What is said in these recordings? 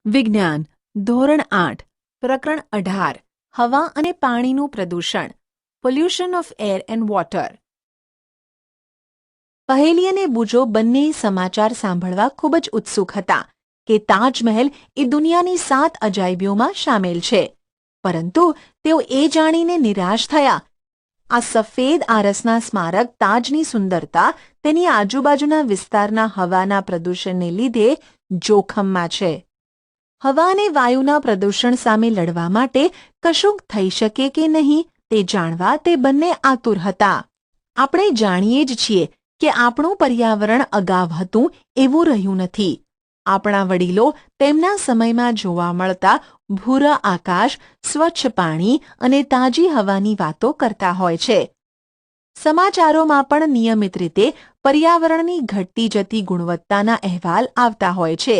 વિજ્ઞાન ધોરણ 8 પ્રકરણ 18 હવા અને પાણીનું પ્રદૂષણ pollution of air and water. પહેલી અને બુજો બંને સમાચાર સાંભળવા ખૂબ જ ઉત્સુક હતા કે તાજમહેલ એ દુનિયાની 7 અજાયબીઓમાં સામેલ છે, પરંતુ તેઓ એ જાણીને નિરાશ થયા આ સફેદ આરસના સ્મારક તાજની સુંદરતા તેની આજુબાજુના વિસ્તારના હવાના પ્રદૂષણને લીધે જોખમમાં છે. હવા અને વાયુના પ્રદૂષણ સામે લડવા માટે કશુંક થઈ શકે કે નહીં તે જાણવા તે બંને આતુર હતા. આપણે જાણીએ જ છીએ કે આપણું પર્યાવરણ અગાઉ હતું એવું રહ્યું નથી. આપણા વડીલો તેમના સમયમાં જોવા મળતા ભૂરા આકાશ, સ્વચ્છ પાણી અને તાજી હવાની વાતો કરતા હોય છે. સમાચારોમાં પણ નિયમિત રીતે પર્યાવરણની ઘટતી જતી ગુણવત્તાના અહેવાલ આવતા હોય છે.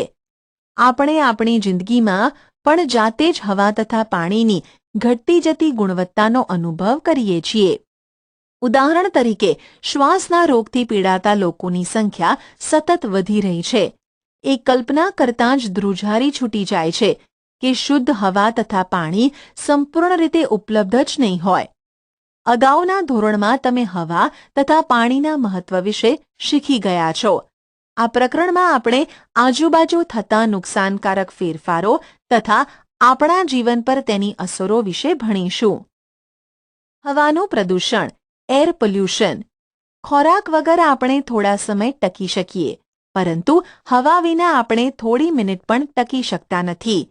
આપણે આપણી જિંદગીમાં પણ જાતે જ હવા તથા પાણીની ઘટતી જતી ગુણવત્તાનો અનુભવ કરીએ છીએ. ઉદાહરણ તરીકે શ્વાસના રોગથી પીડાતા લોકોની સંખ્યા સતત વધી રહી છે. એ કલ્પના કરતાં જ ધ્રુજારી છૂટી જાય છે કે શુદ્ધ હવા તથા પાણી સંપૂર્ણ રીતે ઉપલબ્ધ જ નહીં હોય. અગાઉના ધોરણમાં તમે હવા તથા પાણીના મહત્વ વિશે શીખી ગયા છો. આ પ્રકરણમાં આપણે આજુબાજુ થતા નુકસાનકારક ફેરફારો તથા આપણા જીવન પર તેની અસરો વિશે ભણીશું. હવાનું પ્રદૂષણ, એર પોલ્યુશન. ખોરાક વગર આપણે થોડા સમય ટકી શકીએ, પરંતુ હવા વિના આપણે થોડી મિનિટ પણ ટકી શકતા નથી.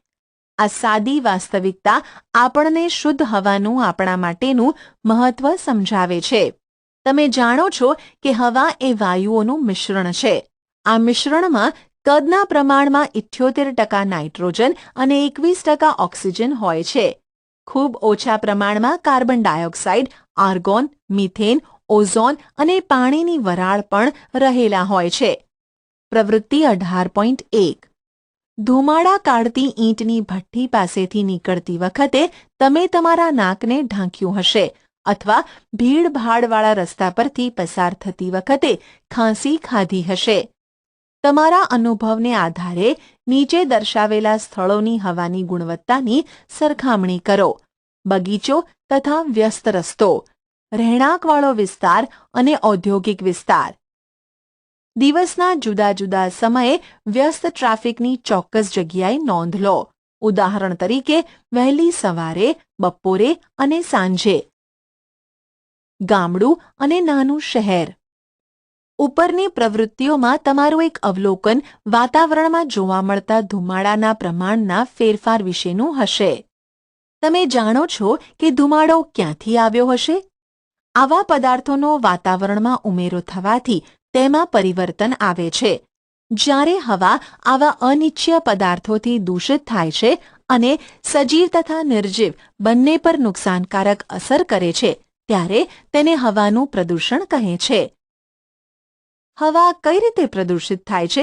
આ સાદી વાસ્તવિકતા આપણને શુદ્ધ હવાનું આપણા માટેનું મહત્વ સમજાવે છે. તમે જાણો છો કે હવા એ વાયુઓનું મિશ્રણ છે. આ મિશ્રણમાં કદના પ્રમાણમાં 78% નાઇટ્રોજન અને 21% ઓક્સિજન હોય છે. ખૂબ ઓછા પ્રમાણમાં carbon dioxide, argon, methane, ozone અને પાણીની વરાળ પણ રહેલા હોય છે. પ્રવૃત્તિ 18.1. ધુમાડા કાઢતી ઈંટની ભઠ્ઠી પાસેથી નીકળતી વખતે તમે તમારા નાકને ઢાંક્યું હશે અથવા ભીડભાડવાળા રસ્તા પરથી પસાર થતી વખતે ખાંસી ખાધી હશે. તમારા અનુભવને આધારે નીચે દર્શાવેલા સ્થળોની હવાની ગુણવત્તાની સરખામણી કરો. બગીચો તથા વ્યસ્ત રસ્તો, રહેણાંકવાળો વિસ્તાર અને ઔદ્યોગિક વિસ્તાર. દિવસના જુદા જુદા સમયે વ્યસ્ત ટ્રાફિકની ચોક્કસ જગ્યાએ નોંધ લો. ઉદાહરણ તરીકે વહેલી સવારે, બપોરે અને સાંજે. ગામડું અને નાનું શહેર. ઉપરની પ્રવૃત્તિઓમાં તમારું એક અવલોકન વાતાવરણમાં જોવા મળતા ધુમાડાના પ્રમાણના ફેરફાર વિશેનું હશે. તમે જાણો છો કે ધુમાડો ક્યાંથી આવ્યો હશે? આવા પદાર્થોનો વાતાવરણમાં ઉમેરો થવાથી તેમાં પરિવર્તન આવે છે. જ્યારે હવા આવા અનિચ્છનીય પદાર્થોથી દૂષિત થાય છે અને સજીવ તથા નિર્જીવ બંને પર નુકસાનકારક અસર કરે છે, ત્યારે તેને હવાનું પ્રદૂષણ કહે છે. હવા કઈ રીતે પ્રદૂષિત થાય છે?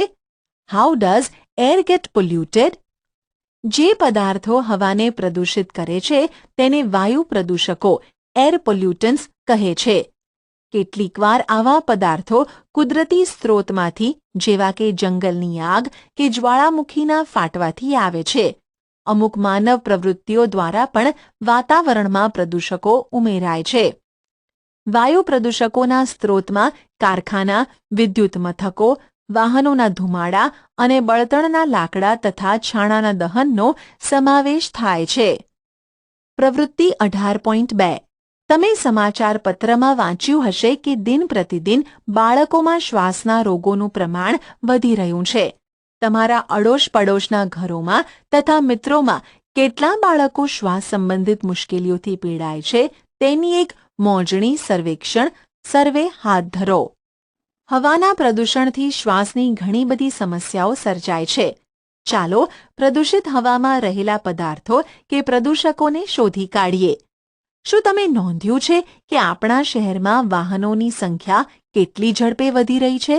How does air get polluted? જે પદાર્થો હવાને પ્રદૂષિત કરે છે તેને વાયુ પ્રદૂષકો, એર પોલ્યુટન્ટ્સ કહે છે. કેટલીકવાર આવા પદાર્થો કુદરતી સ્ત્રોતમાંથી જેવા કે જંગલની આગ કે જ્વાળામુખીના ફાટવાથી આવે છે. અમુક માનવ પ્રવૃત્તિઓ દ્વારા પણ વાતાવરણમાં પ્રદૂષકો ઉમેરાય છે. વાયુ પ્રદૂષકોના સ્ત્રોતમાં કારખાના, વિદ્યુત મથકો, વાહનોના ધુમાડા અને બળતણના લાકડા તથા છાણાના દહનનો સમાવેશ થાય છે. પ્રવૃત્તિ 18.2. તમે સમાચાર પત્રમાં વાંચ્યું હશે કે દિન પ્રતિદિન બાળકોમાં શ્વાસના રોગોનું પ્રમાણ વધી રહ્યું છે. તમારા અડોશ પડોશના ઘરોમાં તથા મિત્રોમાં કેટલા બાળકો શ્વાસ સંબંધિત મુશ્કેલીઓથી પીડાય છે તેની એક મોજણી સર્વે હાથ ધરો. હવાના પ્રદૂષણથી શ્વાસની ઘણી બધી સમસ્યાઓ સર્જાય છે. ચાલો પ્રદૂષિત હવામાં રહેલા પદાર્થો કે પ્રદૂષકોને શોધી કાઢીએ. શું તમે નોંધ્યું છે કે આપણા શહેરમાં વાહનોની સંખ્યા કેટલી ઝડપે વધી રહી છે?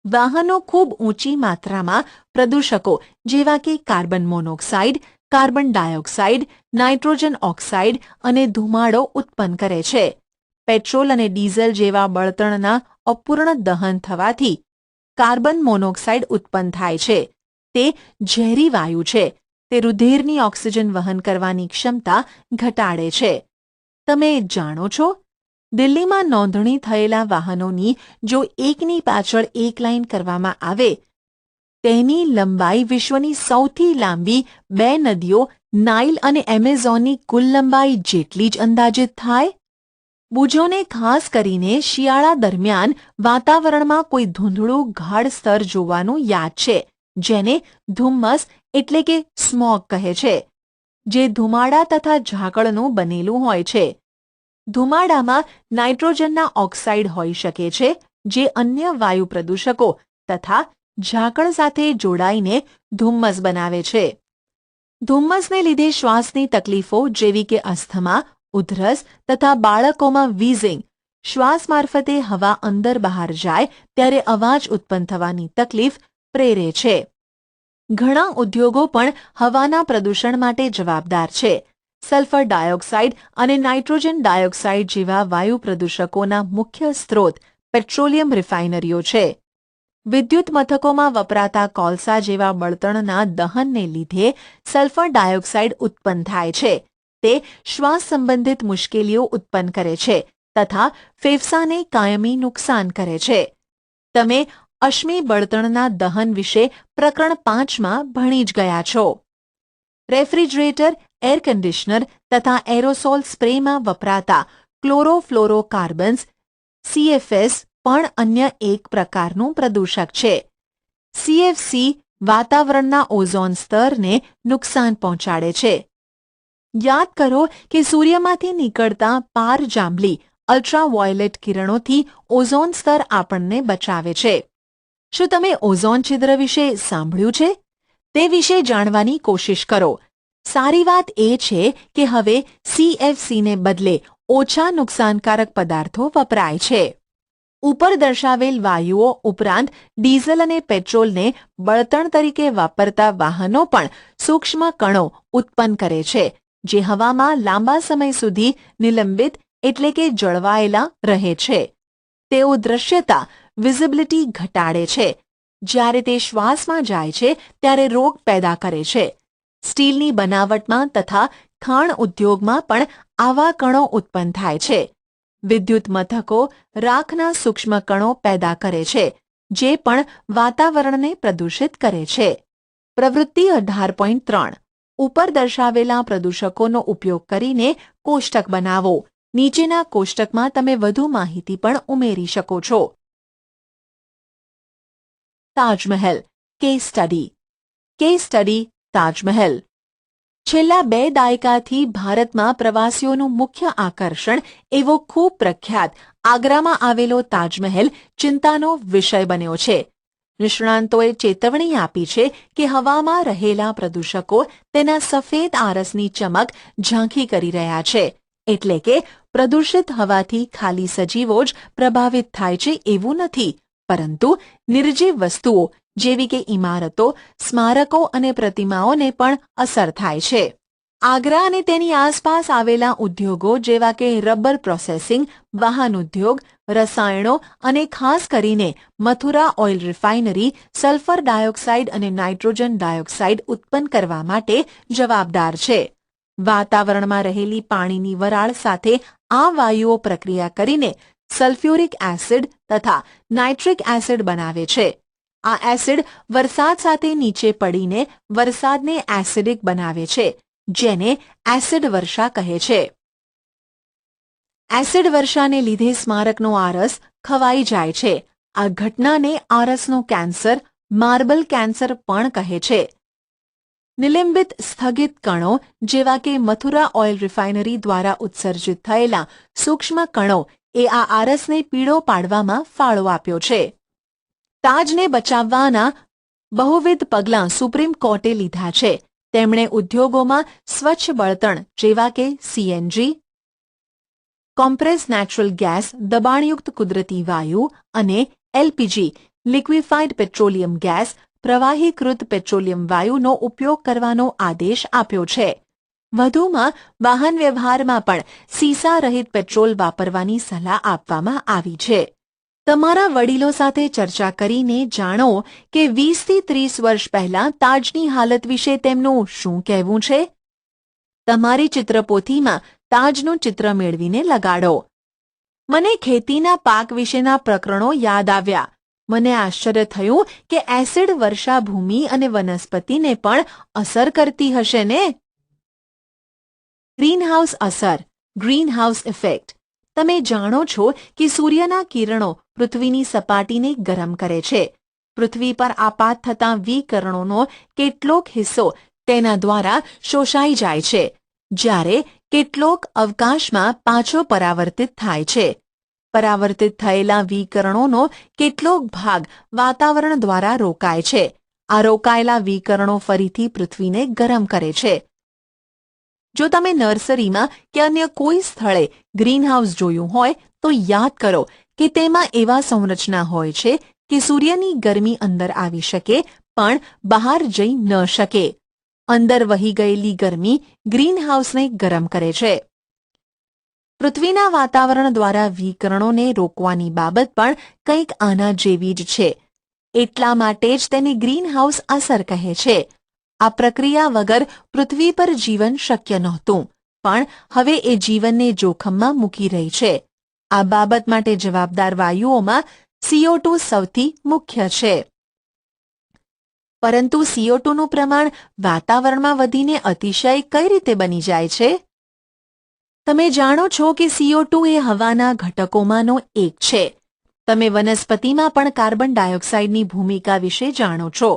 વાહનો ખૂબ ઊંચી માત્રામાં પ્રદૂષકો જેવા કે carbon monoxide, carbon dioxide, nitrogen oxide અને ધુમાડો ઉત્પન્ન કરે છે. પેટ્રોલ અને ડીઝલ જેવા બળતણના અપૂર્ણ દહન થવાથી કાર્બન મોનોક્સાઇડ ઉત્પન્ન થાય છે. તે ઝેરી વાયુ છે. તે રુધિરની ઓક્સિજન વહન કરવાની ક્ષમતા ઘટાડે છે. તમે જાણો છો, દિલ્હીમાં નોંધણી થયેલા વાહનોની જો એકની પાછળ એક લાઇન કરવામાં આવે, તેની લંબાઈ વિશ્વની સૌથી લાંબી 2 નદીઓ નાઇલ અને એમેઝોનની કુલ લંબાઈ જેટલી જ અંદાજિત થાય. બુજોને ખાસ કરીને શિયાળા દરમિયાન વાતાવરણમાં કોઈ ધૂંધળું ગાઢ સ્તર જોવાનું યાદ છે, જેને ધુમ્મસ એટલે કે સ્મોગ કહે છે, જે ધુમાડા તથા ઝાકળનું બનેલું હોય છે. ધુમાડામાં નાઇટ્રોજનના ઓક્સાઇડ હોઈ શકે છે, જે અન્ય વાયુ પ્રદૂષકો તથા ઝાકળ સાથે જોડાઈને ધુમ્મસ બનાવે છે. ધુમ્મસને લીધે શ્વાસની તકલીફો જેવી કે અસ્થમા, ઉધરસ તથા બાળકોમાં વીઝિંગ, શ્વાસ મારફતે હવા અંદર બહાર જાય ત્યારે અવાજ ઉત્પન્ન થવાની તકલીફ પ્રેરે છે. ઘણા ઉદ્યોગો પણ હવાના પ્રદૂષણ માટે જવાબદાર છે. સલ્ફર ડાયોક્સાઇડ અને નાઇટ્રોજન ડાયોક્સાઇડ જેવા વાયુ પ્રદૂષકોના મુખ્ય સ્ત્રોત પેટ્રોલિયમ રિફાઇનરીઓ છે. વિદ્યુત મથકોમાં વપરાતા કોલસા જેવા બળતણના દહનને લીધે સલ્ફર ડાયોક્સાઇડ ઉત્પન્ન થાય છે. તે શ્વાસ સંબંધિત મુશ્કેલીઓ ઉત્પન્ન કરે છે તથા ફેફસાને કાયમી નુકસાન કરે છે. તમે અશ્મિ બળતણના દહન વિશે પ્રકરણ 5માં ભણી જ ગયા છો. રેફ્રિજરેટર, એર કન્ડિશનર તથા એરોસોલ સ્પ્રેમાં વપરાતા ક્લોરોફ્લોરોકાર્બન્સ CFS પણ અન્ય એક પ્રકારનું પ્રદૂષક છે. CFC વાતાવરણના ઓઝોન સ્તરને નુકસાન પહોંચાડે છે. યાદ કરો કે સૂર્યમાંથી નીકળતા પારજાંબલી અલ્ટ્રાવાયોલેટ કિરણોથી ઓઝોન સ્તર આપણને બચાવે છે. શું તમે ઓઝોન છિદ્ર વિશે સાંભળ્યું છે? તે વિશે જાણવાની કોશિશ કરો. સારી વાત એ છે કે હવે CFCને બદલે ઓછા નુકસાનકારક પદાર્થો વપરાય છે. ઉપર દર્શાવેલ વાયુઓ ઉપરાંત ડીઝલ અને પેટ્રોલને બળતણ તરીકે વાપરતા વાહનો પણ સૂક્ષ્મ કણો ઉત્પન્ન કરે છે, જે હવામાં લાંબા સમય સુધી નિલંબિત એટલે કે જળવાયેલા રહે છે. તેઓ દ્રશ્યતા વિઝિબિલિટી ઘટાડે છે. જ્યારે તે શ્વાસમાં જાય છે ત્યારે રોગ પેદા કરે છે. સ્ટીલની બનાવટમાં તથા ખાણ ઉદ્યોગમાં પણ આવા કણો ઉત્પન્ન થાય છે. વિદ્યુત મથકો રાખના સૂક્ષ્મ કણો પેદા કરે છે, જે પણ વાતાવરણને પ્રદૂષિત કરે છે. પ્રવૃત્તિ 18.3 ઉપર દર્શાવેલા પ્રદૂષકોનો ઉપયોગ કરીને કોષ્ટક બનાવો. નીચેના કોષ્ટકમાં તમે વધુ માહિતી પણ ઉમેરી શકો છો. Taj Mahal case study. Case study Taj Mahal. છેલ્લા 2 દાયકાથી ભારતમાં પ્રવાસીઓનું મુખ્ય આકર્ષણ એવો ખૂબ પ્રખ્યાત આગ્રામાં આવેલો તાજમહેલ ચિંતાનો વિષય બન્યો છે. નિષ્ણાંતોએ ચેતવણી આપી છે કે હવામાં રહેલા પ્રદૂષકો તેના સફેદ આરસની ચમક ઝાંખી કરી રહ્યા છે. એટલે કે પ્રદૂષિત હવાથી ખાલી સજીવો જ પ્રભાવિત થાય છે એવું નથી, પરંતુ નિર્જીવ વસ્તુઓ જેવી કે ઇમારતો, સ્મારકો અને પ્રતિમાઓને પણ અસર થાય છે. આગ્રા અને તેની આસપાસ આવેલા ઉદ્યોગો જેવા કે રબર પ્રોસેસિંગ, વાહન ઉદ્યોગ, રસાયણો અને ખાસ કરીને Mathura oil refinery sulphur dioxide અને નાઇટ્રોજન ડાયોક્સાઇડ ઉત્પન્ન કરવા માટે જવાબદાર છે. વાતાવરણમાં રહેલી પાણીની વરાળ સાથે આ વાયુઓ પ્રક્રિયા કરીને સલ્ફ્યુરિક એસિડ તથા નાઇટ્રિક એસિડ બનાવે છે. આ એસિડ વરસાદ સાથે નીચે પડીને વરસાદને એસિડિક બનાવે છે, જેને એસિડ વર્ષા કહે છે. એસિડ વર્ષાને લીધે સ્મારકનો આરસ ખવાઈ જાય છે. આ ઘટનાને આરસનું કેન્સર, માર્બલ કેન્સર પણ કહે છે. નિલંબિત સ્થગિત કણો જેવા કે મથુરા ઓઇલ રિફાઇનરી દ્વારા ઉત્સર્જિત થયેલા સૂક્ષ્મ કણો એ આ આરસને પીળો પાડવામાં ફાળો આપ્યો છે. તાજને બચાવવાના બહુવિધ પગલાં સુપ્રીમ કોર્ટે લીધા છે. તેમણે ઉદ્યોગોમાં સ્વચ્છ બળતણ જેવા કે CNG, કોમ્પ્રેસ નેચરલ ગેસ, દબાણયુક્ત કુદરતી વાયુ અને LPG લિક્વિફાઇડ પેટ્રોલિયમ ગેસ, પ્રવાહીકૃત પેટ્રોલિયમ વાયુનો ઉપયોગ કરવાનો આદેશ આપ્યો છે. વધુમાં વાહન વ્યવહારમાં પણ સીસા રહિત પેટ્રોલ વાપરવાની સલાહ આપવામાં આવી છે. તમારા વડીલો સાથે ચર્ચા કરીને જાણો કે 20 થી 30 વર્ષ પહેલા તાજની હાલત વિશે તેમનું શું કહેવું છે. તમારી ચિત્રપોથીમાં તાજનું ચિત્ર મેળવીને લગાડો. મને ખેતીના પાક વિશેના પ્રકરણો યાદ આવ્યા. મને આશ્ચર્ય થયું કે એસિડ વર્ષા ભૂમિ અને વનસ્પતિને પણ અસર કરતી હશે ને. ગ્રીનહાઉસ અસર, ગ્રીનહાઉસ ઇફેક્ટ. તમે જાણો છો કે સૂર્યના કિરણો પૃથ્વીની સપાટીને ગરમ કરે છે. પૃથ્વી પર આપાત થતા વિકિરણોનો કેટલોક હિસ્સો તેના દ્વારા શોષાઈ જાય છે, જ્યારે કેટલોક અવકાશમાં પાછો પરાવર્તિત થાય છે. પરાવર્તિત થયેલા વિકિરણોનો કેટલોક ભાગ વાતાવરણ દ્વારા રોકાય છે. આ રોકાયેલા વિકિરણો ફરીથી પૃથ્વીને ગરમ કરે છે. જો તમે નર્સરીમાં કે અન્ય કોઈ સ્થળે ગ્રીનહાઉસ જોયું હોય તો યાદ કરો કે તેમાં એવા સંરચના હોય છે કે સૂર્યની ગરમી અંદર આવી શકે પણ બહાર જઈ ન શકે. અંદર વહી ગયેલી ગરમી ગ્રીનહાઉસને ગરમ કરે છે. પૃથ્વીના વાતાવરણ દ્વારા વિકિરણોને રોકવાની બાબત પણ કંઈક આના જેવી જ છે. એટલા માટે જ તેને ગ્રીનહાઉસ અસર કહે છે. આ પ્રક્રિયા વગર પૃથ્વી પર જીવન શક્ય નહોતું, પણ હવે એ જીવનને જોખમમાં મૂકી રહી છે. આ બાબત માટે જવાબદાર વાયુઓમાં CO2 સૌથી મુખ્ય છે. પરંતુ CO2 નું પ્રમાણ વાતાવરણમાં વધીને અતિશય કઈ રીતે બની જાય છે? તમે જાણો છો કે CO2 એ હવાના ઘટકોમાંનો એક છે. તમે વનસ્પતિમાં પણ કાર્બન ડાયોક્સાઇડની ભૂમિકા વિશે જાણો છો.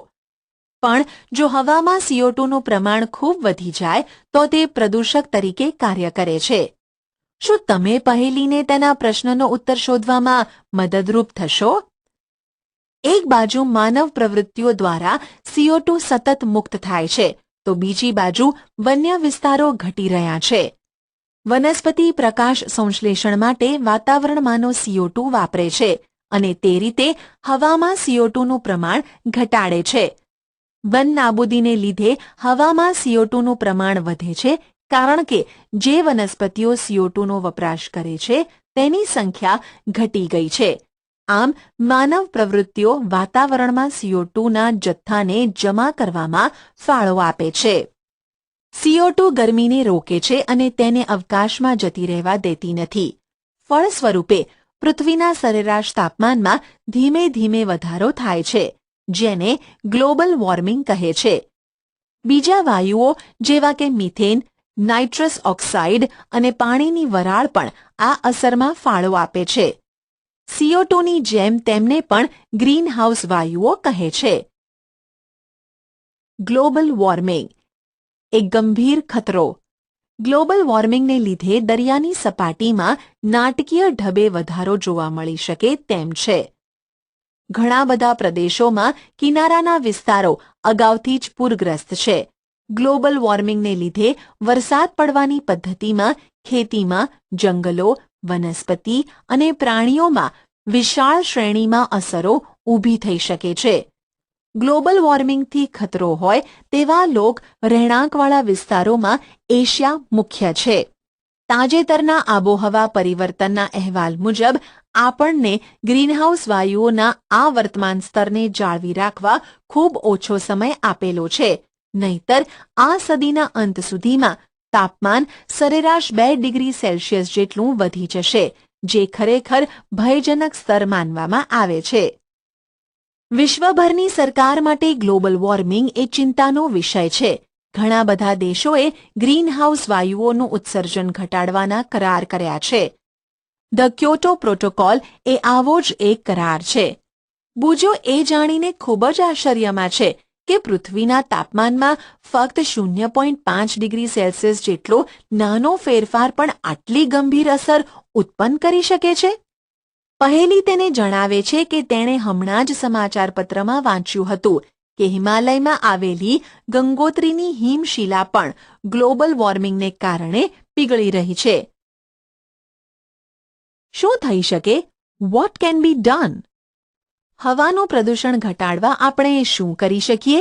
પણ જો હવામાં CO2 નું પ્રમાણ ખૂબ વધી જાય તો તે પ્રદૂષક તરીકે કાર્ય કરે છે. શું તમે પહેલીને તેના પ્રશ્નનો ઉત્તર શોધવામાં મદદરૂપ થશો? એક બાજુ માનવ પ્રવૃત્તિઓ દ્વારા CO2 સતત મુક્ત થાય છે, તો બીજી બાજુ વન્ય વિસ્તારો ઘટી રહ્યા છે. વનસ્પતિ પ્રકાશ સંશ્લેષણ માટે વાતાવરણમાંનો CO2 વાપરે છે અને તે રીતે હવામાં CO2 નું પ્રમાણ ઘટાડે છે. વન નાબૂદીને લીધે હવામાં CO2 નું પ્રમાણ વધે છે, કારણ કે જે વનસ્પતિઓ CO2 નો વપરાશ કરે છે તેની સંખ્યા ઘટી ગઈ છે. આમ માનવ પ્રવૃત્તિઓ વાતાવરણમાં CO2 ના જથ્થાને જમા કરવામાં ફાળો આપે છે. CO2 ગરમીને રોકે છે અને તેને અવકાશમાં જતી રહેવા દેતી નથી. ફળ સ્વરૂપે પૃથ્વીના સરેરાશ તાપમાનમાં ધીમે ધીમે વધારો થાય છે, જેને ગ્લોબલ વોર્મિંગ કહે છે. બીજા વાયુઓ જેવા કે મિથેન, નાઇટ્રસ ઓક્સાઇડ અને પાણીની વરાળ પણ આ અસરમાં ફાળો આપે છે. CO2 ની જેમ તેમને પણ ગ્રીનહાઉસ વાયુઓ કહે છે. ગ્લોબલ વોર્મિંગ એક ગંભીર ખતરો. ગ્લોબલ વોર્મિંગને લીધે દરિયાની સપાટીમાં નાટકીય ઢબે વધારો જોવા મળી શકે તેમ છે. ઘણા બધા પ્રદેશોમાં કિનારાના વિસ્તારો અગાઉથી જ પૂરગ્રસ્ત છે. ગ્લોબલ વોર્મિંગને લીધે વરસાદ પડવાની પદ્ધતિમાં, ખેતીમાં, જંગલો, વનસ્પતિ અને પ્રાણીઓમાં વિશાળ શ્રેણીમાં અસરો ઊભી થઈ શકે છે. ગ્લોબલ વોર્મિંગથી ખતરો હોય તેવા લોક રહેણાંકવાળા વિસ્તારોમાં એશિયા મુખ્ય છે. તાજેતરના આબોહવા પરિવર્તનના અહેવાલ મુજબ આપણને ગ્રીનહાઉસ વાયુઓના આ વર્તમાન સ્તરને જાળવી રાખવા ખૂબ ઓછો સમય આપેલો છે. નહીંતર આ સદીના અંત સુધીમાં તાપમાન સરેરાશ 2 ડિગ્રી સેલ્સિયસ જેટલું વધી જશે, જે ખરેખર ભયજનક સ્તર માનવામાં આવે છે. વિશ્વભરની સરકાર માટે ગ્લોબલ વોર્મિંગ એ ચિંતાનો વિષય છે. ઘણા બધા દેશોએ ગ્રીનહાઉસ વાયુઓનું ઉત્સર્જન ઘટાડવાના કરાર કર્યા છે. ધ ક્યોટો પ્રોટોકોલ એ આવો જ એક કરાર છે. બુજો એ જાણીને ખૂબ જ આશ્ચર્યમાં છે કે પૃથ્વીના તાપમાનમાં ફક્ત 0.5 ડિગ્રી સેલ્સિયસ જેટલો નાનો ફેરફાર પણ આટલી ગંભીર અસર ઉત્પન્ન કરી શકે છે. પહેલી તેને જણાવે છે કે તેણે હમણાં જ સમાચારપત્રમાં વાંચ્યું હતું કે હિમાલયમાં આવેલી ગંગોત્રીની હિમશિલા પણ ગ્લોબલ વોર્મિંગને કારણે પીગળી રહી છે. શું થઈ શકે? What can be done? હવાનું પ્રદૂષણ ઘટાડવા આપણે શું કરી શકીએ?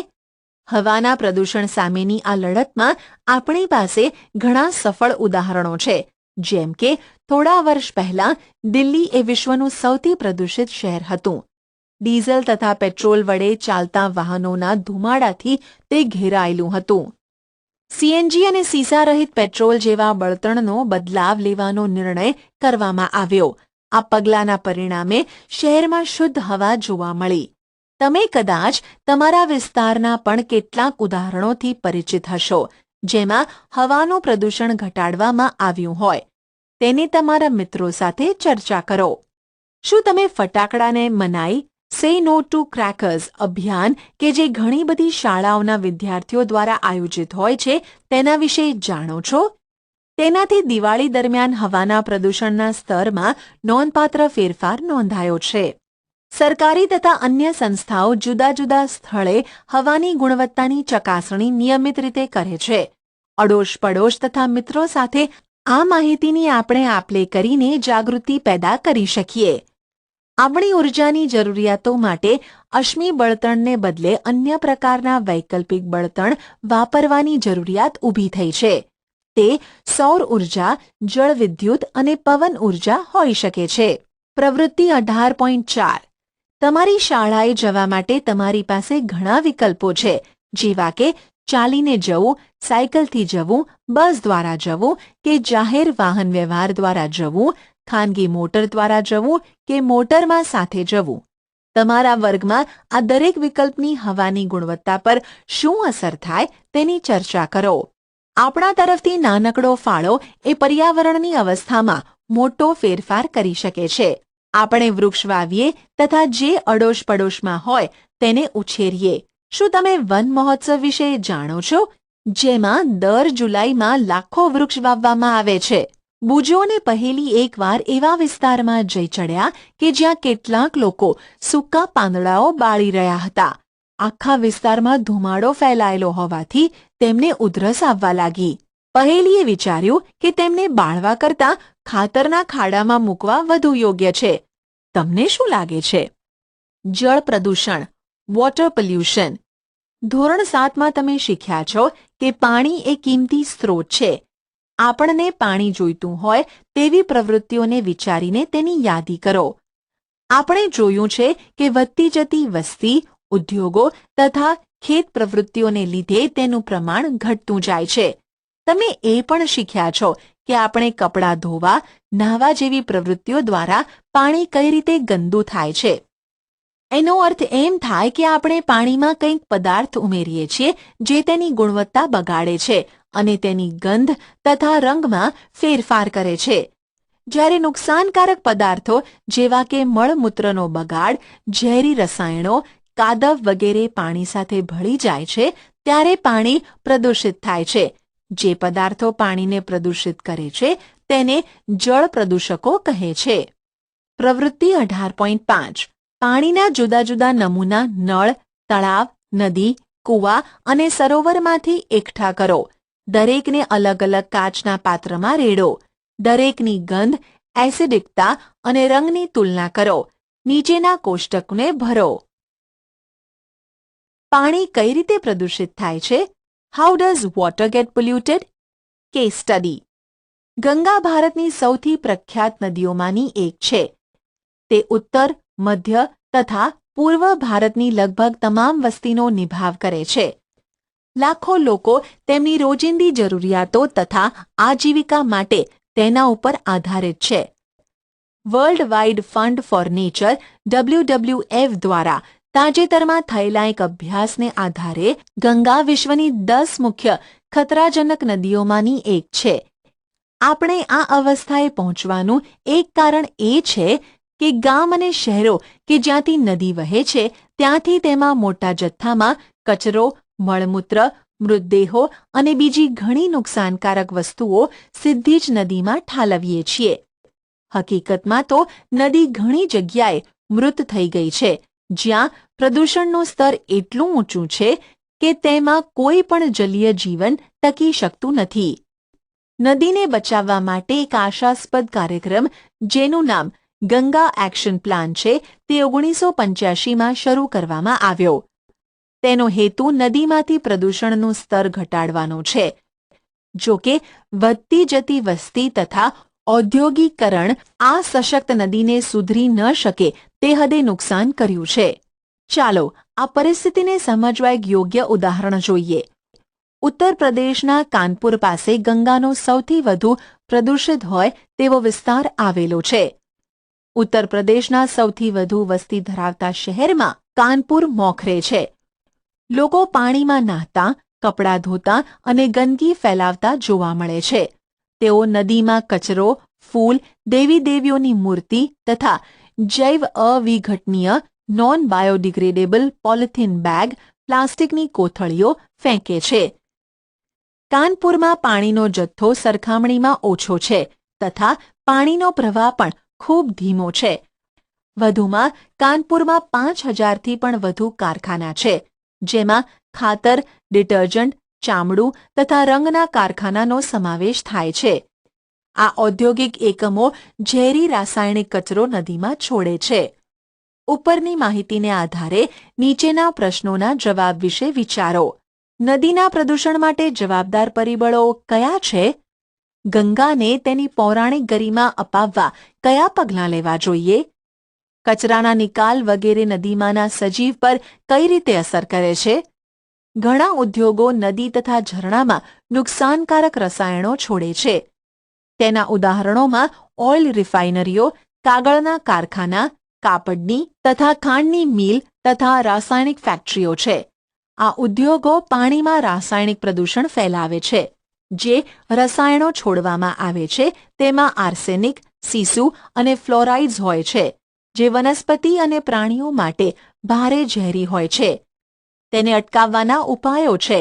હવાના પ્રદૂષણ સામેની આ લડતમાં આપણી પાસે ઘણા સફળ ઉદાહરણો છે. જેમ કે થોડા વર્ષ પહેલા દિલ્હી એ વિશ્વનું સૌથી પ્રદૂષિત શહેર હતું. ડીઝલ તથા પેટ્રોલ વડે ચાલતા વાહનોના ધુમાડાથી તે ઘેરાયેલું હતું. સીએનજી અને સીસારહિત પેટ્રોલ જેવા બળતણનો બદલાવ લેવાનો નિર્ણય કરવામાં આવ્યો. આ પગલાંના પરિણામે શહેરમાં શુદ્ધ હવા જોવા મળી. તમે કદાચ તમારા વિસ્તારના પણ કેટલાક ઉદાહરણોથી પરિચિત હશો, જેમાં હવાનું પ્રદૂષણ ઘટાડવામાં આવ્યું હોય. તેને તમારા મિત્રો સાથે ચર્ચા કરો. શું તમે ફટાકડાને મનાઈ સે નો ટુ ક્રેકર્સ અભિયાન કે જે ઘણી બધી શાળાઓના વિદ્યાર્થીઓ દ્વારા આયોજિત હોય છે તેના વિશે જાણો છો? તેનાથી દિવાળી દરમિયાન હવાના પ્રદૂષણના સ્તરમાં નોંધપાત્ર ફેરફાર નોંધાયો છે. સરકારી તથા અન્ય સંસ્થાઓ જુદા જુદા સ્થળે હવાની ગુણવત્તાની ચકાસણી નિયમિત રીતે કરે છે. અડોશ પડોશ તથા મિત્રો સાથે આ માહિતીની આપણે આપ-લે કરીને જાગૃતિ પેદા કરી શકીએ. આપણી ઉર્જાની જરૂરિયાતો માટે અશ્મિ બળતણને બદલે અન્ય પ્રકારના વૈકલ્પિક બળતણ વાપરવાની જરૂરિયાત ઊભી થઈ છે. તે સૌર ઉર્જા, જળવિદ્યુત અને પવન ઉર્જા હોઈ શકે છે. પ્રવૃત્તિ 18.4 તમારી શાળાએ જવા માટે તમારી પાસે ઘણા વિકલ્પો છે, જેવા કે ચાલીને જવું, સાયકલથી જવું, બસ દ્વારા જવું કે જાહેર વાહન વ્યવહાર દ્વારા જવું, ખાનગી મોટર દ્વારા જવું કે મોટરમાં સાથે જવું. તમારા વર્ગમાં આ દરેક વિકલ્પની હવાની ગુણવત્તા પર શું અસર થાય તેની ચર્ચા કરો. આપણા તરફથી નાનકડો ફાળો એ પર્યાવરણની અવસ્થામાં મોટો ફેરફાર કરી શકે છે. આપણે વૃક્ષ વાવીએ તથા જે અડોશ પડોશમાં હોય તેને ઉછેરીએ. શું તમે વન મહોત્સવ વિશે જાણો છો, જેમાં દર જુલાઈમાં લાખો વૃક્ષ વાવવામાં આવે છે? બુજોને પહેલી એકવાર એવા વિસ્તારમાં જઈ ચડ્યા કે જ્યાં કેટલાક લોકો સૂકા પાંદડાઓ બાળી રહ્યા હતા. આખા વિસ્તારમાં ધુમાડો ફેલાયેલો હોવાથી તેમને ઉધરસ આવવા લાગી. પહેલીએ વિચાર્યું કે તેમને બાળવા કરતાં ખાતરના ખાડામાં મૂકવા વધુ યોગ્ય છે. તમને શું લાગે છે? જળ પ્રદૂષણ, વોટર પોલ્યુશન. ધોરણ 7માં તમે શીખ્યા છો કે પાણી એ કિંમતી સ્ત્રોત છે. આપણને પાણી જોઈતું હોય તેવી પ્રવૃત્તિઓને વિચારીને તેની યાદી કરો. આપણે જોયું છે કે વધતી જતી વસ્તી, ઉદ્યોગો તથા ખેત પ્રવૃત્તિઓને લીધે તેનું પ્રમાણ ઘટતું જાય છે. તમે એ પણ શીખ્યા છો કે આપણે કપડાં ધોવા, નહાવા જેવી પ્રવૃત્તિઓ દ્વારા પાણી કઈ રીતે ગંદુ થાય છે. એનો અર્થ એમ થાય કે આપણે પાણીમાં કંઈક પદાર્થ ઉમેરીએ છીએ જે તેની ગુણવત્તા બગાડે છે અને તેની ગંધ તથા રંગમાં ફેરફાર કરે છે. જ્યારે નુકસાનકારક પદાર્થો જેવા કે મળમૂત્રનો બગાડ, ઝેરી રસાયણો, કાદવ વગેરે પાણી સાથે ભળી જાય છે ત્યારે પાણી પ્રદૂષિત થાય છે. જે પદાર્થો પાણીને પ્રદૂષિત કરે છે તેને જળ પ્રદૂષકો કહે છે. પ્રવૃત્તિ 18.5 પાણીના જુદા જુદા નમૂના નળ, તળાવ, નદી, કૂવા અને સરોવરમાંથી એકઠા કરો. દરેકને અલગ અલગ કાચના પાત્રમાં રેડો. દરેકની ગંધ, એસિડિકતા અને રંગની તુલના કરો. નીચેના કોષ્ટકને ભરો. પાણી કઈ રીતે પ્રદૂષિત થાય છે? How does water get polluted? Case study. Ganga ભારતની સૌથી પ્રખ્યાત નદીઓમાંની એક છે. તે ઉત્તર, મધ્ય તથા પૂર્વ ભારતની લગભગ તમામ વસ્તીનો નિભાવ કરે છે. લાખો લોકો તેમની રોજિંદી જરૂરિયાતો તથા આજીવિકા માટે તેના ઉપર આધારિત છે. World wide fund for nature WWF દ્વારા તાજેતરમાં થયેલા એક અભ્યાસને આધારે ગંગા વિશ્વની 10 મુખ્ય ખતરાજનક નદીઓમાંની એક છે. આપણે આ અવસ્થાએ પહોંચવાનું એક કારણ એ છે કે ગામ અને શહેરો કે જ્યાંથી નદી વહે છે ત્યાંથી તેમાં મોટા જથ્થામાં કચરો, મળમૂત્ર, મૃતદેહો અને બીજી ઘણી નુકસાનકારક વસ્તુઓ સીધી જ નદીમાં ઠાલવીએ છીએ. હકીકતમાં તો નદી ઘણી જગ્યાએ મૃત થઈ ગઈ છે, જ્યાં પ્રદૂષણનું સ્તર એટલું ઊંચું છે કે તેમાં કોઈ પણ જલીય જીવન ટકી શકતું નથી. નદીને બચાવવા માટે એક આશાસ્પદ કાર્યક્રમ જેનું નામ ગંગા એક્શન પ્લાન છે તે 1985માં શરૂ કરવામાં આવ્યો. તેનો હેતુ નદીમાંથી પ્રદૂષણનું સ્તર ઘટાડવાનો છે. જો કે વધતી જતી વસ્તી તથા ઔદ્યોગિકરણ આ સશક્ત નદીને સુધરી ન શકે તે હદે નુકસાન કર્યું છે. ચાલો આ પરિસ્થિતિને સમજવા એક યોગ્ય ઉદાહરણ જોઈએ. ઉત્તર પ્રદેશના કાનપુર પાસે ગંગાનો સૌથી વધુ પ્રદૂષિત હોય તેવો વિસ્તાર આવેલો છે. ઉત્તર પ્રદેશના સૌથી વધુ વસ્તી ધરાવતા શહેરમાં કાનપુર મોખરે છે. લોકો પાણીમાં નહાતા, કપડાં ધોતા અને ગંદકી ફેલાવતા જોવા મળે છે. તેઓ નદીમાં કચરો, ફૂલ, દેવી દેવીઓની મૂર્તિ તથા જૈવ અવિઘટનીય નોન બાયોડિગ્રેડેબલ પોલિથીન બેગ, પ્લાસ્ટિકની કોથળીઓ ફેંકે છે. કાનપુરમાં પાણીનો જથ્થો સરખામણીમાં ઓછો છે તથા પાણીનો પ્રવાહ પણ ખૂબ ધીમો છે. વધુમાં કાનપુરમાં 5,000થી પણ વધુ કારખાના છે, જેમાં ખાતર, ડિટર્જન્ટ, ચામડું તથા રંગના કારખાનાનો સમાવેશ થાય છે. આ ઔદ્યોગિક એકમો ઝેરી રાસાયણિક કચરો નદીમાં છોડે છે. ઉપરની માહિતીને આધારે નીચેના પ્રશ્નોના જવાબ વિશે વિચારો. નદીના પ્રદૂષણ માટે જવાબદાર પરિબળો કયા છે? ગંગાને તેની પૌરાણિક ગરિમા અપાવવા કયા પગલાં લેવા જોઈએ? કચરાના નિકાલ વગેરે નદીમાંના સજીવ પર કઈ રીતે અસર કરે છે? ઘણા ઉદ્યોગો નદી તથા ઝરણામાં નુકસાનકારક રસાયણો છોડે છે. તેના ઉદાહરણોમાં ઓઇલ રિફાઇનરીઓ, કાગળના કારખાના, કાપડની તથા ખાંડની મિલ તથા રાસાયણિક ફેક્ટરીઓ છે. આ ઉદ્યોગો પાણીમાં રાસાયણિક પ્રદૂષણ ફેલાવે છે. જે રસાયણો છોડવામાં આવે છે તેમાં આર્સેનિક, સીસુ અને ફ્લોરાઇડ્સ હોય છે, જે વનસ્પતિ અને પ્રાણીઓ માટે ભારે ઝેરી હોય છે. તેને અટકાવવાના ઉપાયો છે.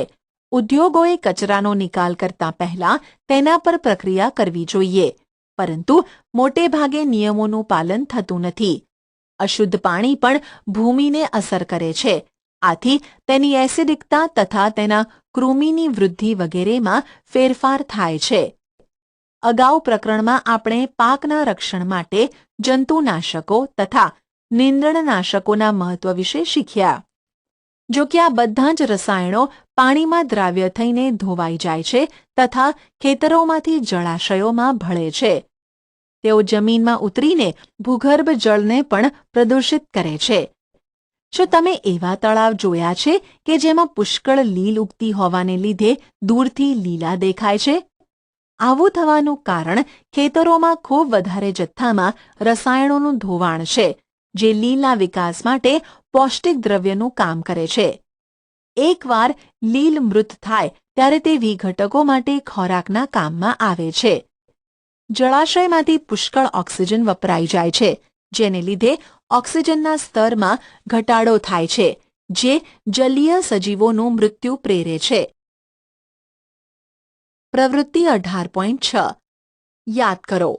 ઉદ્યોગોએ કચરાનો નિકાલ કરતા પહેલા તેના પર પ્રક્રિયા કરવી જોઈએ, પરંતુ મોટે ભાગે નિયમોનું પાલન થતું નથી. અશુદ્ધ પાણી પણ ભૂમિને અસર કરે છે. આથી તેની એસિડિકતા તથા તેના કૃમિની વૃદ્ધિ વગેરેમાં ફેરફાર થાય છે. અગાઉ પ્રકરણમાં આપણે પાકના રક્ષણ માટે જંતુનાશકો તથા નીંદણનાશકોના મહત્વ વિશે શીખ્યા. જો કે આ બધા જ રસાયણો પાણીમાં દ્રાવ્ય થઈને ધોવાઈ જાય છે તથા ખેતરોમાંથી જળાશયોમાં ભળે છે. તેઓ જમીનમાં ઉતરીને ભૂગર્ભ જળને પણ પ્રદૂષિત કરે છે. શું તમે એવા તળાવ જોયા છે કે જેમાં પુષ્કળ લીલ ઉગતી હોવાને લીધે દૂરથી લીલા દેખાય છે? આવું થવાનું કારણ ખેતરોમાં ખૂબ વધારે જથ્થામાં રસાયણોનું ધોવાણ છે, જે લીલના વિકાસ માટે પૌષ્ટિક દ્રવ્યનું કામ કરે છે. એકવાર લીલ મૃત થાય ત્યારે તે વિઘટકો માટે ખોરાકના કામમાં આવે છે. જળાશયમાંથી પુષ્કળ ઓક્સિજન વપરાઈ જાય છે, જેને લીધે ઓક્સિજનના સ્તરમાં ઘટાડો થાય છે, જે જલીય સજીવોનું મૃત્યુ પ્રેરે છે. પ્રવૃત્તિ 18.6 યાદ કરો.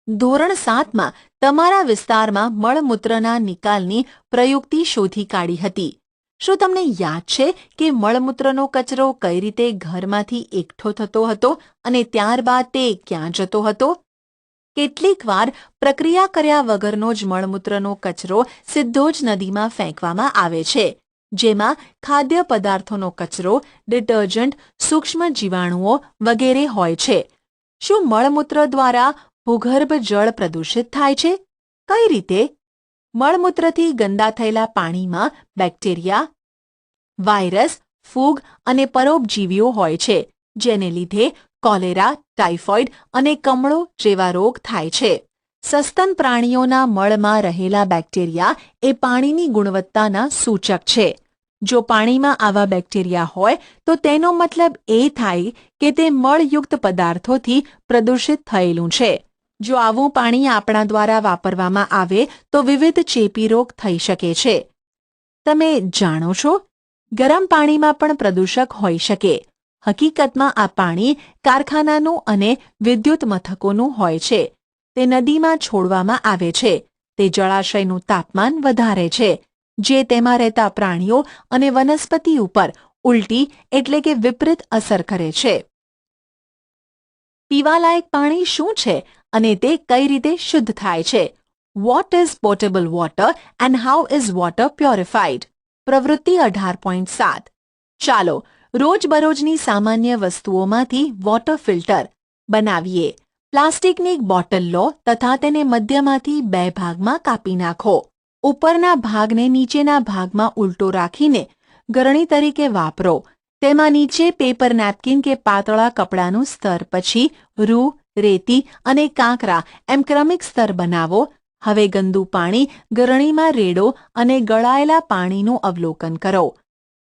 ધોરણ 7માં તમારા વિસ્તારમાં મળમૂત્રના નિકાલની પ્રયુક્તિ શોધી કાઢી હતી. શું તમને યાદ છે કે મળમૂત્રનો કચરો કઈ રીતે ઘરમાંથી એકઠો થતો હતો અને ત્યારબાદ તે ક્યાં જતો હતો? કેટલીક વાર પ્રક્રિયા કર્યા વગરનો જ મળમૂત્રનો કચરો સીધો જ નદીમાં ફેંકવામાં આવે છે, જેમાં ખાદ્ય પદાર્થોનો કચરો, ડિટર્જન્ટ, સૂક્ષ્મ જીવાણુઓ વગેરે હોય છે. શું મળમૂત્ર દ્વારા ભૂગર્ભ જળ પ્રદૂષિત થાય છે? કઈ રીતે? મળમૂત્રથી ગંદા થયેલા પાણીમાં બેક્ટેરિયા, વાયરસ, ફૂગ અને પરોપજીવીઓ હોય છે, જેને લીધે કોલેરા, ટાઇફોઇડ અને કમળો જેવા રોગ થાય છે. સસ્તન પ્રાણીઓના મળમાં રહેલા બેક્ટેરિયા એ પાણીની ગુણવત્તાના સૂચક છે. જો પાણીમાં આવા બેક્ટેરિયા હોય તો તેનો મતલબ એ થાય કે તે મળયુક્ત પદાર્થોથી પ્રદૂષિત થયેલું છે. જો આવું પાણી આપણા દ્વારા વાપરવામાં આવે તો વિવિધ ચેપી રોગ થઈ શકે છે. તમે જાણો છો, ગરમ પાણીમાં પણ પ્રદૂષક હોઈ શકે. હકીકતમાં આ પાણી કારખાનાનું અને વિદ્યુત મથકોનું હોય છે. તે નદીમાં છોડવામાં આવે છે. તે જળાશયનું તાપમાન વધારે છે, જે તેમાં રહેતા પ્રાણીઓ અને વનસ્પતિ ઉપર ઉલટી એટલે કે વિપરીત અસર કરે છે. પીવાલાયક પાણી શું છે અને તે કઈ રીતે શુદ્ધ થાય છે? What is potable water and how is water purified? પ્રવૃત્તિ 18.7 ચાલો રોજબરોજની સામાન્ય વસ્તુઓમાંથી વોટર ફિલ્ટર બનાવીએ. પ્લાસ્ટિકની એક બોટલ લો તથા તેને મધ્યમાંથી 2 ભાગમાં કાપી નાખો. ઉપરના ભાગને નીચેના ભાગમાં ઉલટો રાખીને ગરણી તરીકે વાપરો. તેમાં નીચે પેપર નેપકિન કે પાતળા કપડાનું સ્તર, પછી રૂ, રેતી અને કાંકરા એમ ક્રમિક સ્તર બનાવો. હવે ગંદુ પાણી ગરણીમાં રેડો અને ગળાયેલા પાણીનું અવલોકન કરો.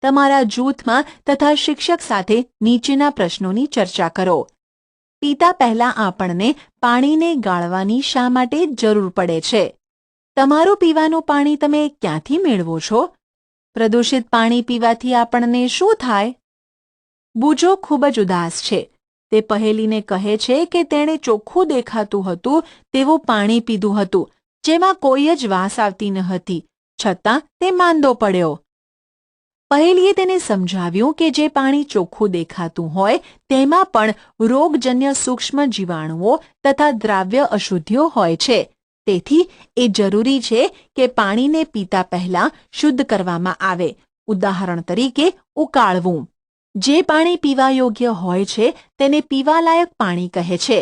તમારા જૂથમાં તથા શિક્ષક સાથે નીચેના પ્રશ્નોની ચર્ચા કરો. પીતા પહેલા આપણને પાણીને ગાળવાની શા માટે જરૂર પડે છે? તમારું પીવાનું પાણી તમે ક્યાંથી મેળવો છો? પ્રદૂષિત પાણી પીવાથી આપણને શું થાય? બુજો ખૂબ જ ઉદાસ છે. તે પહેલીને કહે છે કે તેણે ચોખ્ખું દેખાતું હતું તેવું પાણી પીધું હતું, જેમાં કોઈ જ વાસ આવતી ન હતી, છતાં તે માંદો પડ્યો. પહેલીએ તેને સમજાવ્યું કે જે પાણી ચોખ્ખું દેખાતું હોય તેમાં પણ રોગજન્ય સૂક્ષ્મ જીવાણુઓ તથા દ્રાવ્ય અશુદ્ધિઓ હોય છે. તેથી એ જરૂરી છે કે પાણીને પીતા પહેલા શુદ્ધ કરવામાં આવે. ઉદાહરણ તરીકે ઉકાળવું. જે પાણી પીવા યોગ્ય હોય છે તેને પીવાલાયક પાણી કહે છે.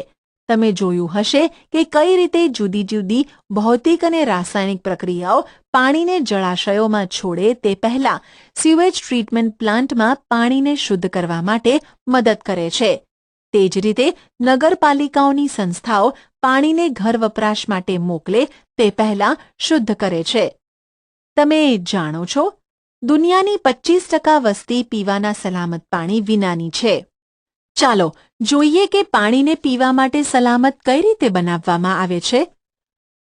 તમે જોયું હશે કે કઈ રીતે જુદી જુદી ભૌતિક અને રાસાયણિક પ્રક્રિયાઓ પાણીને જળાશયોમાં છોડે તે પહેલા સીવેજ ટ્રીટમેન્ટ પ્લાન્ટમાં પાણીને શુદ્ધ કરવા માટે મદદ કરે છે. તે જ રીતે નગરપાલિકાઓની સંસ્થાઓ પાણીને ઘર વપરાશ માટે મોકલે તે પહેલા શુદ્ધ કરે છે. તમે જાણો છો, દુનિયાની 25% વસ્તી પીવાના સલામત પાણી વિનાની છે. ચાલો જોઈએ કે પાણીને પીવા માટે સલામત કઈ રીતે બનાવવામાં આવે છે.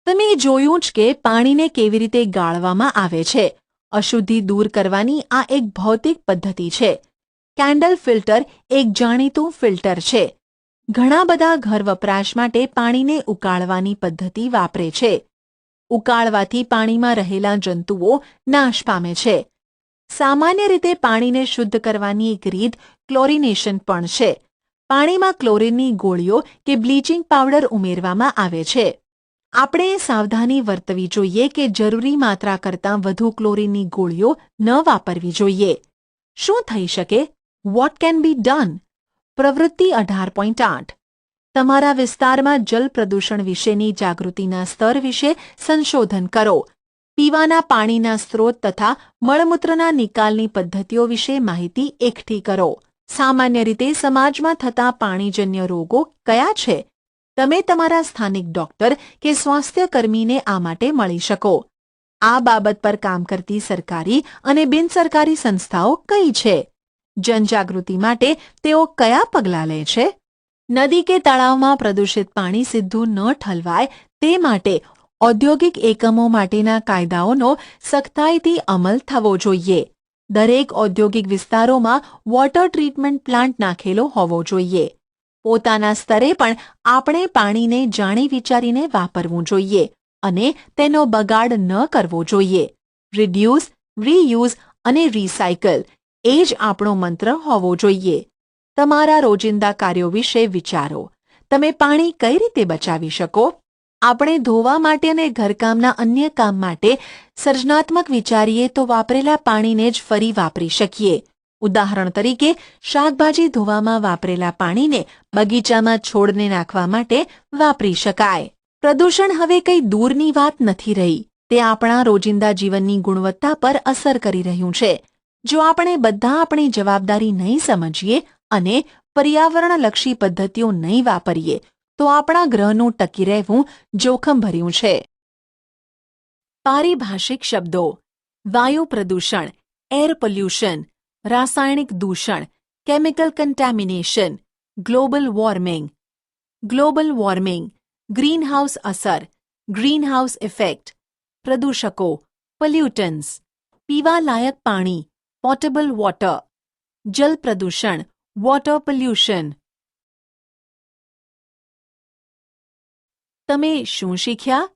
તમે જોયું જ કે પાણીને કેવી રીતે ગાળવામાં આવે છે. અશુદ્ધિ દૂર કરવાની આ એક ભૌતિક પદ્ધતિ છે. કેન્ડલ ફિલ્ટર એક જાણીતું ફિલ્ટર છે. ઘણા બધા ઘર વપરાશ માટે પાણીને ઉકાળવાની પદ્ધતિ વાપરે છે. ઉકાળવાથી પાણીમાં રહેલા જંતુઓ નાશ પામે છે. સામાન્ય રીતે પાણીને શુદ્ધ કરવાની એક રીત ક્લોરિનેશન પણ છે. પાણીમાં ક્લોરીનની ગોળીઓ કે બ્લીચિંગ પાવડર ઉમેરવામાં આવે છે. આપણે સાવધાની વર્તવી જોઈએ કે જરૂરી માત્રા કરતાં વધુ ક્લોરીનની ગોળીઓ ન વાપરવી જોઈએ. શું થઈ શકે? What can be done? પ્રવૃત્તિ 18.8. તમારા વિસ્તારમાં જલ પ્રદૂષણ વિશેની જાગૃતિના સ્તર વિશે સંશોધન કરો. પીવાના પાણીના સ્ત્રોત તથા મળમૂત્રના નિકાલની પદ્ધતિઓ વિશે માહિતી એકઠી કરો. સામાન્ય રીતે સમાજમાં થતા પાણીજન્ય રોગો કયા છે? તમે તમારા સ્થાનિક ડોક્ટર કે સ્વાસ્થ્યકર્મીને આ માટે મળી શકો. આ બાબત પર કામ કરતી સરકારી અને બિનસરકારી સંસ્થાઓ કઈ છે? જનજાગૃતિ માટે તેઓ કયા પગલાં લે છે? નદી કે તળાવમાં પ્રદૂષિત પાણી સીધું ન ઠલવાય તે માટે ઔદ્યોગિક એકમો માટેના કાયદાઓનો સખ્તાઈથી અમલ થવો જોઈએ. દરેક ઔદ્યોગિક વિસ્તારોમાં વોટર ટ્રીટમેન્ટ પ્લાન્ટ નાખેલો હોવો જોઈએ. પોતાના સ્તરે પણ આપણે પાણીને જાણી વિચારીને વાપરવું જોઈએ અને તેનો બગાડ ન કરવો જોઈએ. રિડ્યુસ, રીયુઝ અને રિસાયકલ એ જ આપણો મંત્ર હોવો જોઈએ. તમારા રોજિંદા કાર્યો વિશે વિચારો. તમે પાણી કઈ રીતે બચાવી શકો? આપણે ધોવા માટે અને ઘરકામના અન્ય કામ માટે સર્જનાત્મક વિચારીએ તો વાપરેલા પાણીને જ ફરી વાપરી શકીએ. ઉદાહરણ તરીકે, શાકભાજી ધોવામાં વાપરેલા પાણીને બગીચામાં છોડને નાખવા માટે વાપરી શકાય. પ્રદૂષણ હવે કંઈ દૂરની વાત નથી રહી. તે આપણા રોજિંદા જીવનની ગુણવત્તા પર અસર કરી રહ્યું છે. જો આપણે બધા આપણી જવાબદારી નહીં સમજીએ અને પર્યાવરણલક્ષી પદ્ધતિઓ નહીં વાપરીએ તો આપણા ગ્રહનું ટકી રહેવું જોખમભર્યું છે. પારિભાષિક શબ્દો: વાયુ પ્રદૂષણ, એર પોલ્યુશન, રાસાયણિક દૂષણ, chemical contamination, global warming. Global warming, greenhouse અસર, ગ્રીનહાઉસ ઇફેક્ટ. પ્રદૂષકો, પોલ્યુટન્ટ્સ. પીવાલાયક પાણી, પોટેબલ વોટર. જલ પ્રદૂષણ, વોટર પોલ્યુશન. તમે શું શીખ્યા?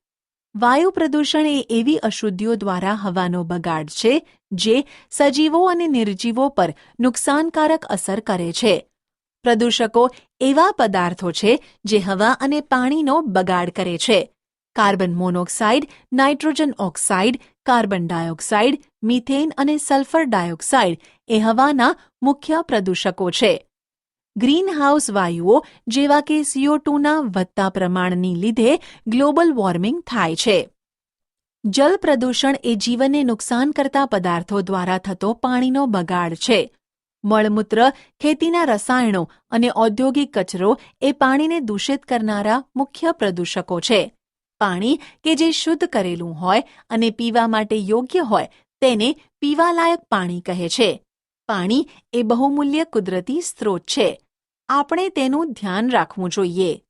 વાયુ પ્રદૂષણ એ એવી અશુદ્ધિઓ દ્વારા હવાનો બગાડ છે જે સજીવો અને નિર્જીવો પર નુકસાનકારક અસર કરે છે. પ્રદૂષકો એવા પદાર્થો છે જે હવા અને પાણીનો બગાડ કરે છે. Carbon monoxide, nitrogen oxide, carbon dioxide, methane અને સલ્ફર ડાયોક્સાઇડ એ હવાના મુખ્ય પ્રદૂષકો છે. ગ્રીનહાઉસ વાયુઓ જેવા કે CO2ના વધતા પ્રમાણની લીધે ગ્લોબલ વોર્મિંગ થાય છે. જલ પ્રદૂષણ એ જીવનને નુકસાન કરતા પદાર્થો દ્વારા થતો પાણીનો બગાડ છે. મળમૂત્ર, ખેતીના રસાયણો અને ઔદ્યોગિક કચરો એ પાણીને દૂષિત કરનારા મુખ્ય પ્રદૂષકો છે. પાણી કે જે શુદ્ધ કરેલું હોય અને પીવા માટે યોગ્ય હોય તેને પીવાલાયક પાણી કહે છે. પાણી એ બહુમૂલ્ય કુદરતી સ્ત્રોત છે. આપણે તેનું ધ્યાન રાખવું જોઈએ.